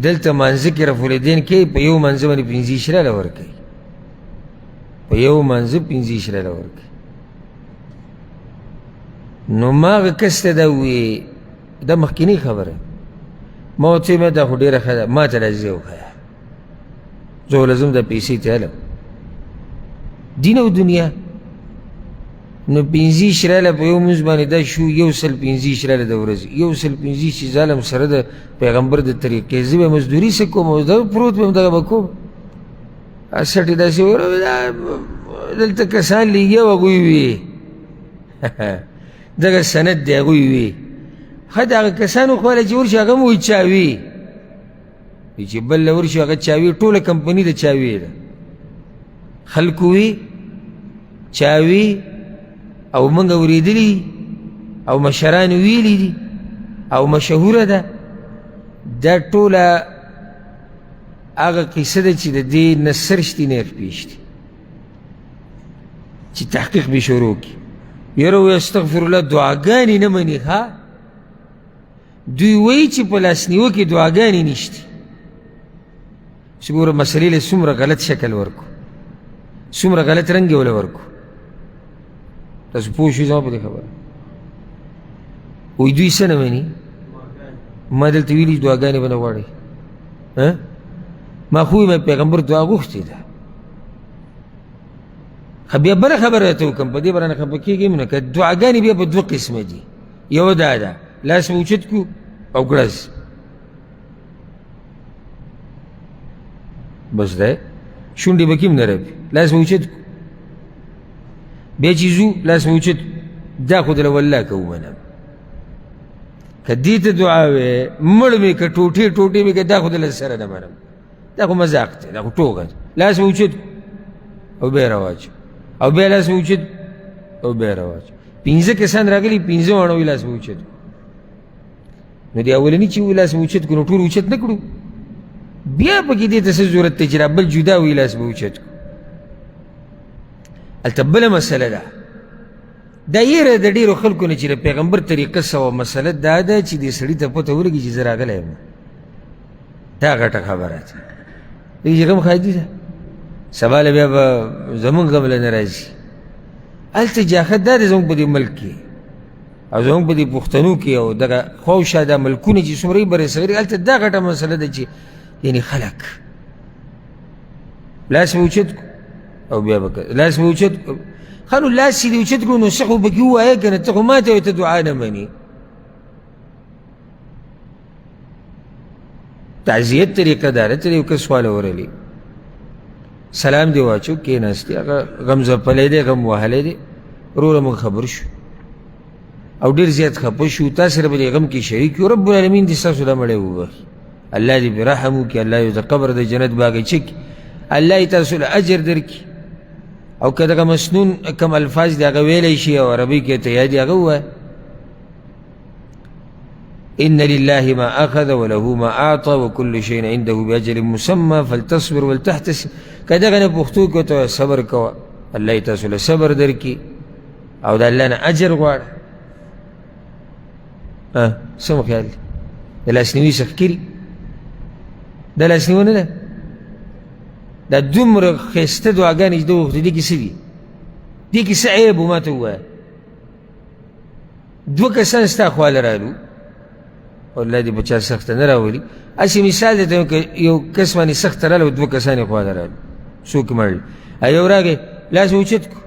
دلته منځه کې رفع الیدین کوي په یو منځه باندې 15 ریاله ورکوي په یو منځه 15 ریاله ورکوي نو ما هغه کس ته دا وویې دا مخکینۍ خبره ما ورته ویې دا خو ډېره ښه ده ما ته دا ځای وښیه زه وله ځم دا پیسې ته هلم دین او دنیا نو 15 ریاله په یو مونځ باندې دا شو 115 ریاله د ورځې 115 چې ظالم سره د پیغمبر د طریقې زه به مزدوري څه کوم او دا پروت به م دغه به کوم سټې داسې دلته کسان لیږي او هغوی وي دغه سند دی هغوی وي ښه د هغه کسانو خواله چې ورشي هغه هم وایي چا وي چې بل له ورشي هغه چا وي ټوله کمپني د چا وي ده خلکو وي چا وي او موږ اورېدلي او مشرانو ویلي دي او مشهوره ده دا ټوله هغه قصه ده چې د دې نه سرچ دي نه پیش دي چې تحقیق به شروع کړي یاره وایي استغفر الله دعاګانې نه مني ښه دوی وایي چې په لاسنیوه کې دعاګانې نشتي چې ګوره مسلې له څومره غلط شکل ورکو څومره غلط رنګ یې وله ورکو تاسو پوه شوئ زما په دې خبره وایي دوی څه نه مني ما دلته ویلي دعاګانې به نه غواړئ ما خو ویمه پیغمبر دعا غوښتې ده خو بیا بله خبره راته وکړم په دې به رانه خفه کېږم نه که دعاګانې بیا په دوه قسمه دي یوه دا ده لاس به اوچت کړو او ګړز بس دی شونډې به کیم نه رپي لاس به اوچت کړو بیا چې ځو لاس به اوچت دا خو دله والله که ومنم که دې ته دعا وې مړ مې که ټوټې ټوټې مې که دا خو دله سره نه منم دا خو مذاق دی دا خو ټوکه ده لاس به اوچت او بیا یې راواچو او بیا لاس به اوچت او بیا یې راواچو 15 کسان راغلي 15 واړه وي لاس به اوچت نو د اولني چې وي لاس به اوچت کړو نو ټول اوچت نه کړو بیا پکې دې ته څه ضرورت دی چې را بل جدا وي لاس به اوچت کړو هلته بله مسله ده دا یېره د ډېرو خلکو نه چې د پیغمبر طریقه سوه مسله دا ده چې دې سړي ته پته ولګي چې زه راغلی یم دا غټه خبره ده دې چې غم خایدي ده سبا له بیا به زمونږ غم له نه راځي هلته جاخت دا دی زمونږ په دې ملک کې او زمونږ په دې پښتنو کې او دغه خواوشا دا ملکونه چې څومره برې صغیرې هلته دا غټه مسله ده چې یعنې خلک لاس به اوچت او بیا به لاس به اوچت ښه نو لاس چې دې اوچت کړو نو څه خو پکې ووایه که نه ته خو ما ته وایې ته دعا نه منې تعزیت طریقه داره ته یو کس واله ورلي سلام دې واچو کېناستې هغه غم ځپلی دی غم وهلی دی وروره موږ خبر شو او ډېر زیات خفه شو تا سره به دې غم کې شریک یو رب العالمین دې ستاسو دا مړی وبخي الله دې پرې رحم وکړي الله یې د قبر د جنت باغچه کړي الله یې تاسو له اجر درکړي او که دغه مسنون کم الفاظ دي هغه ویلی شي او عربي کې ته یاد هغه ووایه إن لله ما أخذ وله ما أعطى وكل شيء عنده بأجل مسمى فلتصبر ولتحتسب كدغه نه پښتو کې ته صبر کوه الله یې تاسو له صبر درکړي او د الله نه اجر غواړه څه مو خیال دی د لاسنیوي څخه کړي دا لاسنیوه نه ده دا دومره ښایسته دعاګانې چې ده وغوښتې دې کې څه دي دې کې څه عیب و ما ته ووایه 2 کسان ستا خواله رالو الله دې په چا سخته نه راولي هسې مثال دی ته که یو کس باندې سخته راله او 2 کسان یې خواله رالو څوک یې مړ یو راغی لاس اوچت کړو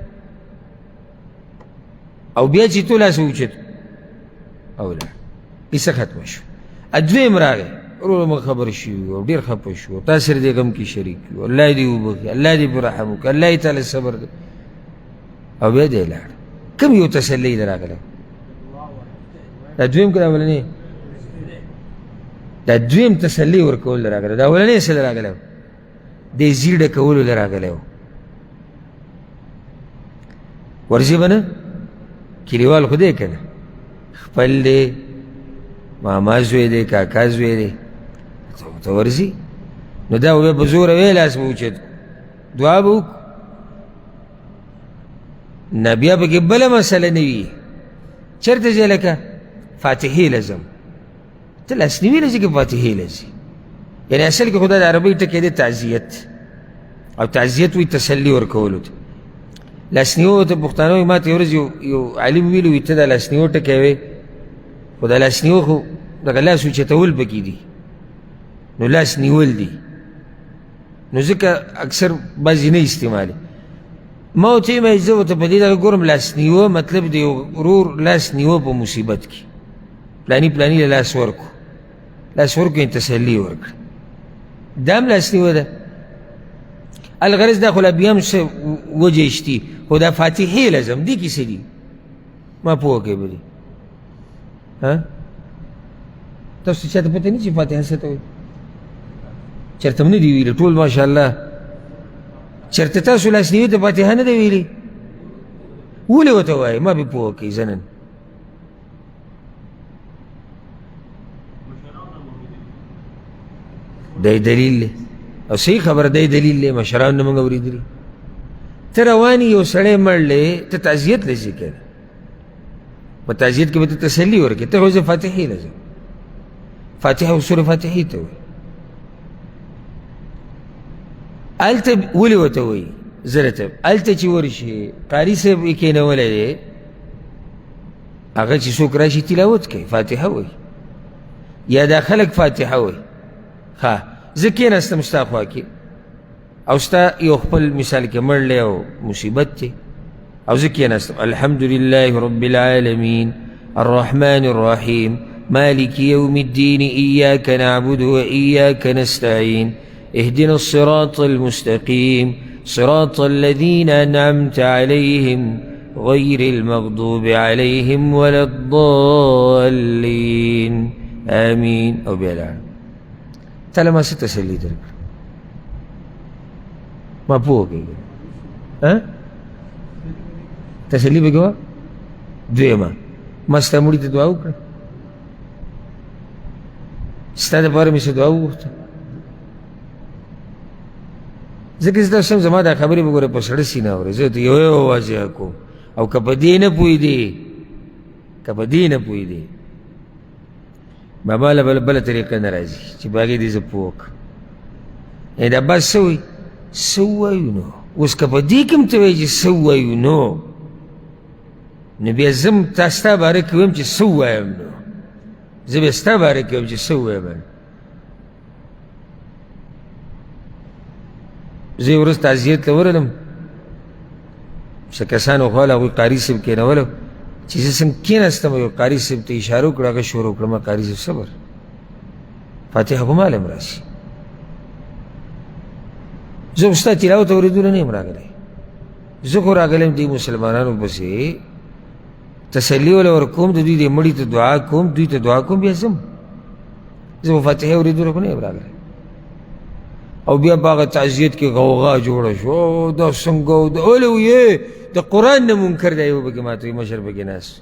او بیا چې تو لاس اوچت او لاړ کیسه ختمه شو دویم راغی ورور موږ خبر شوي او ډېر خفه شو تا سره دې غم کې شریک یو الله دې وبخي الله دې پرې رحم وکړي الله یې تعالی صبر دی او بیا دې لاړ کوم یو تسلی ده راغلی دا دویم که دا اولنی دا دویم تسلی ورکول راغلی دا اولنی څه راغلی و دې زیر ډکولو راغلی و ورځې به نه کلیوال خو دی که نه خپل دی ماما زوی دی کاکا زوی دی ته ورځي نو دا بیا په زوره وی لاس به اوچت دعا به وکړو نه بیا پکې بله مسله نه وي چېرته ځې لکه فاتحې له ځم ته لاسنیوي له ځې که فاتحې له ځې یعنی اصل کې خدا د عربۍ ټکی دی تعزیت، او تعزیت وی تسلی ورکولو ته. لاسنیو ته پښتانه وایي، ما ته یو ورځ یو عالم ویلي وي ته دا لاسنیو ټکی وی، خو دا لاسنیو خو دغه لاس اوچتول پکې دي، نو لاس نیول دي، نو ځکه اکثر بعضې نه استعمالي. ما ورته ویل زه ورته په دې دغه ګورم لاس نیوه مطلب د یو ورور لاس نیوه په مصیبت کې، پلاني پلاني له لاس ورکو، لاس ورکو یې تسلي ورکړه، دا هم لاس نیوه ده. الغرض دا خو لا بیا هم څه وجه شتي، خو دا فاتحې لازم دي کې څه دي ما پوه کوې به دي. تاسو چاته پته نه چې فاتحه څه ته وایي؟ چېرته م نه دي ویلي ټول ماشاءالله. چېرته تاسو لاسنیوي ته فاتحه نه ده ویلي؟ ولې ورته وایي ما پې پوه کوي زه نن. دی دلیل دی او صحیح خبره، دی دلیل دی، مشران نه موږ اورېدلي. ته روان یې یو سړی مړ دی، ته تعزیت لځې که نه، په تعزیت کې به ته تسلي ورکړې، ته وایې زه فاتحې لځم، فاتحه سورې فاتحې ته وایي. هلته ولې ورته وایي زه راته هلته چې ورشي قاري صاحب یې کېنولی دی، هغه چې څوک راشي تلاوت کوي فاتحه وایي، یا دا خلک فاتحه وایي. ښه زه کېناستم ستا خوا کې او ستا یو خپل مثال کې مړ دی او مصیبت دی، او زه کېناستم الحمدلله رب العالمین الرحمن الرحیم مالک یوم الدین ایاک نعبد و ایاک نستعین اهدنا الصراط المستقیم صراط الذین انعمت علیهم غیر المغضوب علیهم ولا الضالین آمین. او بیا لاړم. تا له ما څه تسلي درکړه؟ ما پوه کېږي تسلي به کوه. دویمه ما ستا مړي ته دعا وکړه، ستا دپاره مې څه دعا وغوښته، ځکه زه تاسو زما دا خبرې به ګوره په سړه سینه اورې، زه ته یو یو واضحه کوم، او که په دې نه پوهېدې، که په دې نه پوهېدې بابا له بله طریقه نه راځي چې په هغې دې زه پوه کړم. یعنې دا بس څه وایي؟ څه ووایو نو؟ اوس که په دې کې هم ته وایي چې څه ووایو نو بیا زه هم ستا باره کې وایم چې څه ووایم نو، زه بیا ستا باره کې وایم چې څه ووایم. زه یو ورځ تعزیت له ورغلم، څه کسانو خو هغوی قاري صاحب کېنولو، چې زه څنګه کېناستم یو قاري صاحب ته اشاره وکړه، هغه شروع کړم قاري صاحب صبر، فاتحه خو مال هم راشي. زه خو ستا تلاوت اورېدلو نه یم راغلی، زه خو راغلی دې مسلمانانو پسې تسلي وله ورکوم، د دوی دې مړي ته دعا کوم، دوی ته دعا کوم، بیا ځم. زه خو فاتحه اورېدلو خو نه یم راغلی. او بیا په هغه تعزیت کې غوغا جوړه شو، دا څنګه ولې ویې د قرآن نه منکر دی، یو پکې ماته وي مشر پکې ناست.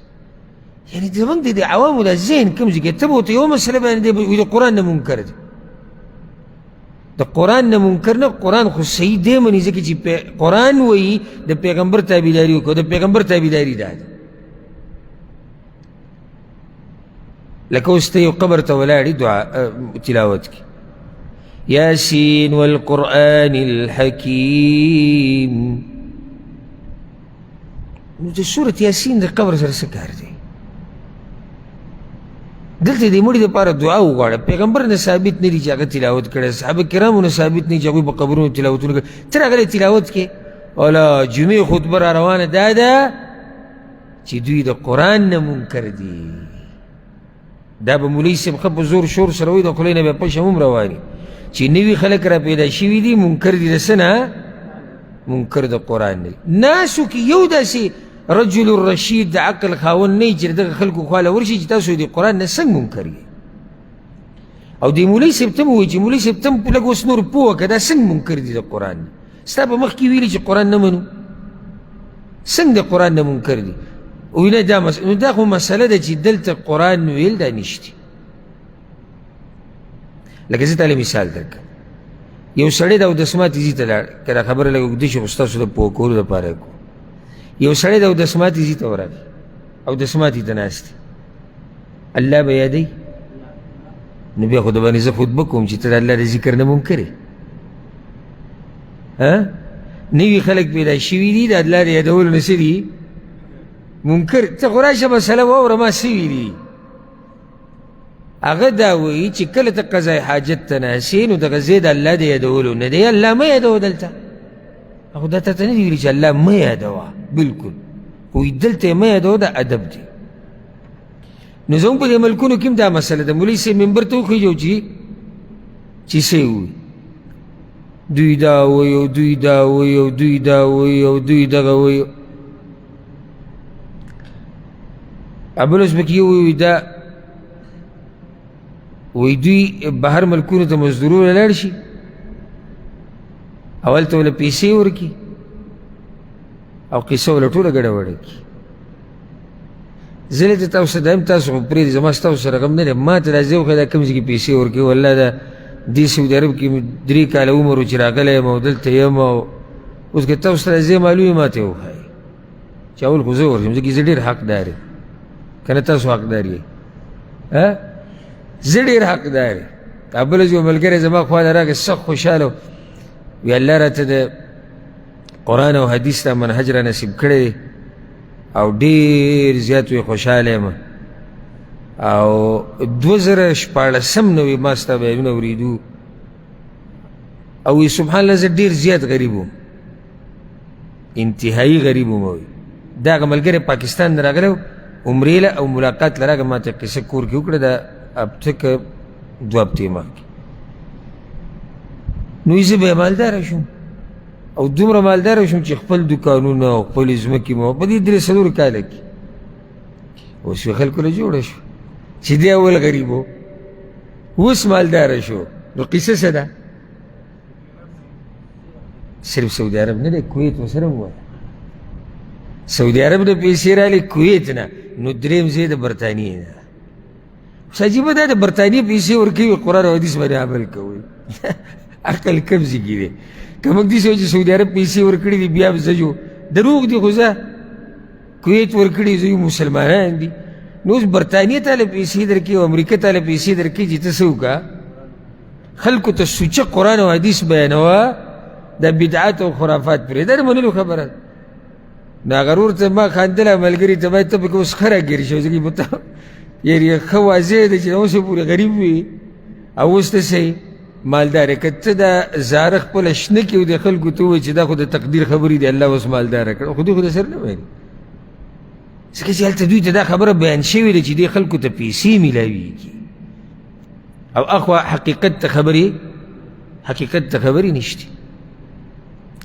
یعنې زموږ د عوامو دا ذهن کوم ځای کې ته به ورته یوه مسله باندې وایي د قرآن نه منکر دی، د قرآن نه منکر نه، قرآن خو صحیح دی مني، ځکه چې قرآن وایي د پیغمبر تابعداري وکړو، د پیغمبر تابعداري دا ده. لکه اوس ته یو قبر ته ولاړې دعا تلاوت کې یاسین والقرآن الحکیم، نو د سورة یاسین د قبر سره څه کار دی؟ دلته د مړي دپاره دعا وغواړه، پیغمبر نه ثابت نه دي چې هغه تلاوت کړی، صحابه کرامو نه ثابت نه دي چې هغوی په قبرونو تلاوتونه کړي، ته راغلی تلاوت کې. والا جمعې خطبه را روانه دا ده چې دوی د قرآن نه منکر دي. دا به مولوي صاحب ښه په زور شور سره وایي، د خولۍ نه بیا پشم هم رواني چې نوي خلک را پیدا شوي دي، منکر دي د څه نه؟ منکر د قرآن نه. ناسو کې یو داسې رجل الرشید د عقل خاوند نه وي چې دغه خلکو خواله ورشي چې تاسو د قرآن نه څنګه منکر یې. او د مولوي صاحب ته م وایي چې مولوي صاحب ته م لږ اوس نور پوه که دا څنګه منکر دي د قرآن نه. ستا په مخکې ویلي چې قرآن نه منو، څنګه د قرآن نه منکر دي؟ وی نه دا خو مسله ده چې دلته قرآن ویل دا نشته. لکه زه تاله مثال درکړم، یو سړی د اودس ماتې ځي ته لاړ، که دا خبره لږ اوږده شي خو ستاسو د پوه کولو دپاره یې کوم. یو سړی د اودس ماتې ځي ته ورغی، اودس ماتې ته ناست دی، الله به یادوي؟ نو بیا خو د باندې زه خطبه کوم چې ته د الله د ذکر نه منکر یې. نوي خلک پیدا شوي دي د الله د یادولو نه څه دي منکر. ته خو راشه مسله واوره ما څه ویلي. هغه دا وایي چې کله ته قضای حاجت ته ناستې نو دغه ځای د الله د یادولو نه دی، الله مه یادوه دلته. خو دا تا ته نه دي ویلي چې الله مه یادوه، بلکل خو دلته یې مه یادوه دا ادب دی. نو زموږ په دې ملکونو کې هم دا مسله ده. مولوي صاحب منبر ته وخېږو چې څه یې ووایي، دوی دا وایي او دوی دا وایي او دوی دا وایي او دوی دغه وایي. ابوالعز بکي وایي دا وایي دوی بهر ملکونو ته مزدورونه لاړ شي، اول ته وله پیسې ورکړي او قصه وله ټوله ګډوډه کړي. زه دلته تاسو ته وایم تاسو خو پرېږدئ، زما ستاسو سره غم نه دی. ما ته دا ځای وښیه دا کوم ځای کې پیسې ورکوي. والله دا دې سعودي عرب کې 3 کاله عمر و چې راغلی یم او دلته یم او اوس که تاسو ته دا ځای معلوم وي ما ته یې وښایي چې اول خو زه ورشم، ځکه زه ډېر حقدار یم، که نه تاسو حقدار یې. زه ډېر حقدار یم. ابله یو ملګری زما خوا ته راغی سخت خوشحاله و، وی الله راته د قرآن او حدیث دا منهج را نصیب کړی دی او ډېر زیات وی خوشحاله یم. او 2014 نوی ما ستا بیانونه اورېدو او وی سبحان الله زه ډېر زیات غریب وم، انتهایی غریب وم. وی دا هغه ملګری پاکستان نه راغلی عمرې له او ملاقات له راغی، ما ته قصه کور کې وکړه دا هفته که 2 هفتې مخکې. نو زه بیا مالداره شوم او دومره مالداره شوم چې خپل دوکانونه او خپلې ځمکې مو په دې 3 کاله کې اوس یې خلکو له جوړه شو چې دی اول غریب و اوس مالداره شو. نو قصه څه ده؟ صرف سعودي عرب نه دی، کویت ورسره ووایه. سعودي عرب نه پیسې رالې، کویت نه، نو درېیم ځای د برطانیې نه. اوس عجیبه دا د برطانیې پیسې ورکوي، قرآن او حدیث باندې عمل کوي. عقل کم ځای کې دی. که موږ داسې وایو چې سعودي عرب پیسې ورکړي دي بیا به زه جو دروغ دي، خو زه کویت ورکړي زه مسلمانان دي. نو اوس برطانیې تاله پیسې درکوي او امریکا تاله پیسې درکوي چې ته څه وکړه خلکو ته سوچه قرآن او حدیث بیانوه، دا بدعات او خرافات پرې دا د منلو خبره ده. نو هغه ورور ته ما خندله ملګري ته باید ته پکې اوس ښه راګیر شو، ځکه به ته یعنې ښه واضح ده چې اوس یې پورې غریب وي او اوس ته صحیح مالدار یې. که ته دا زاره خپله شنه کړي او د خلکو ته ووایي چې دا خو د تقدیر خبرې دي، الله اوس مالداره کړه، خو دوی خو د سر نه ویلي، ځکه چې هلته دوی ته دا خبره بیان شوې ده چې دې خلکو ته پیسې میلاویږي او اخوا حقیقت ته خبرې نشته.